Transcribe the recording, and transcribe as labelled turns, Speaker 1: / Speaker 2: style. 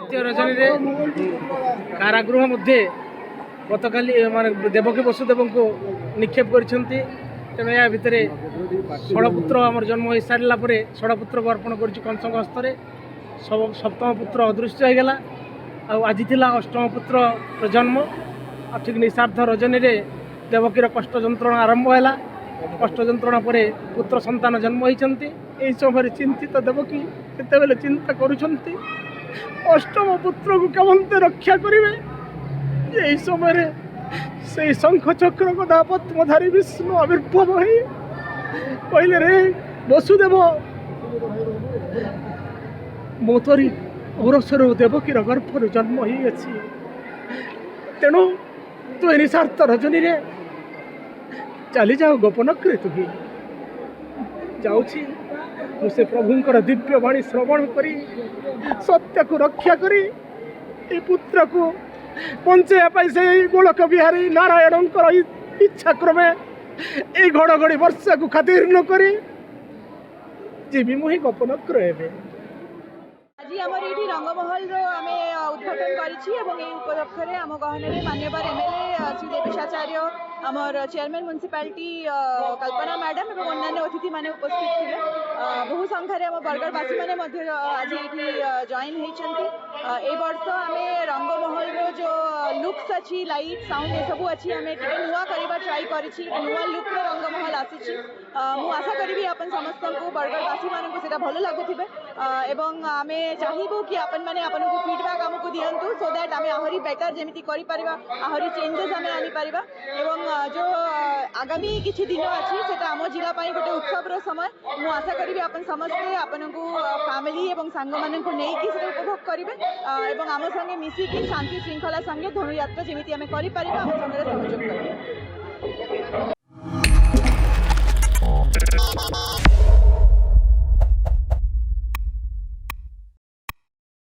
Speaker 1: দ্বিতীয় রজনীরে কারাগৃহ মধ্যে গতকালি মানে দেবকী বসুদেবଙ୍କୁ নিক্ষেপ କରିଛନ୍ତି। ତେଣୁ ଏହା ଭିତରେ ଷଡ଼ପୁତ୍ର ଆମର ଜନ୍ମ ହୋଇସାରିଲା ପରେ ଷଡ଼ପୁତ୍ରକୁ ଅର୍ପଣ କରିଛୁ କଂସଙ୍କ ହସ୍ତରେ। ସପ୍ତମ ପୁତ୍ର ଅଦୃଶ୍ୟ ହୋଇଗଲା। ଆଉ ଆଜି ଥିଲା ଅଷ୍ଟମ ପୁତ୍ରର ଜନ୍ମ। ଆଉ ଠିକ୍ ନିଶାର୍ଦ୍ଧ ରଜନୀରେ ଦେବକୀର କଷ୍ଟ ଯନ୍ତ୍ରଣା ଆରମ୍ଭ ହେଲା। କଷ୍ଟ ଯନ୍ତ୍ରଣା ପରେ ପୁତ୍ର ସନ୍ତାନ ଜନ୍ମ ହୋଇଛନ୍ତି। ଏହି ସମୟରେ ଚିନ୍ତିତ ଦେବକୀ ସେତେବେଳେ ଚିନ୍ତା କରୁଛନ୍ତି ଅଷ୍ଟମ ପୁତ୍ରକୁ କେମିତି ରକ୍ଷା କରିବେ। ଏହି ସମୟରେ সেই শঙ্খ চক্র গদা পদ্মধারী বিষ্ণু আবির্ভাব হয়ে কহিলে রে বসুদেব মোতরি ঔরসর দেবকীর গর্ভর জন্ম হয়েছি। তেণু তুই নিঃস্বার্থ রজনীরে চালি যাও গোপনক্রে তুহি যাচ্ছি মু সে প্রভুঙ্কর দিব্য বাণী শ্রবণ করি সত্যକୁ রক্ষা করি এই পুত্রକୁ বঞ্চাইয়া পাই সেই গোলক বিহারী নারায়ণଙ୍କର ইচ্ছা ক্রমে এই ঘড়ঘড়ি বর্ষাକୁ খাতির নকরি ଯିବି ମୁଁ ହିଁ ଗୋପନକ୍ର ହେବେ।
Speaker 2: আজি আমার এটি রঙ্গমহলর আমি উদ্ঘাটন করেছি এবং এই উপলক্ষে আম গহনের মাননীয় এমএলএ শ্রী দেবেশাচার্য আমার চেয়ারম্যান म्युनिसिपालिटी कल्पना मैडम এবং অন্যান্য অতিথি মানে উপস্থিত ଥିଲେ। বহু সংখ্যার আম বরগড়বাসী মানে আজ এটি জয়েন হয়েছেন। এই বর্ষ আমি রঙ্গমহলর যে লুকস আছে লাইট সাউন্ড এসবু আছে আমি টিকে নূয়া করা ট্রাই করেছি। নূয়া লুক্র রঙ্গমহল আসিছি। মু আশা করিবি আপন সমস্ত বরগড়বাসী মানুষ সেটা ভালো লাগুথিবে এবং আমি চাহিবু কি আপন মানে আপনার ফিডব্যাক আমাকে দিয়ন্তু সো দ্যাট আমি আহরি বেটার যেমিতি করি পারিবা আহরি চেঞ্জেস আমি আনি পারিবা এবং जो आगामी किछि दिन अछि सेटा आम जिला पाई गोटे उत्सवर समय मु आशा करिबि आपन समस्ते आपनकु फैमिली एवं सांग मानकु नै कि सेटा उपभोग करिवे एवं आम संगे मिसी कि शांति श्रृंखला संगे धनु यात्रा जेमिति आमे करि पारिबा आम संगे सहयोग करिवे।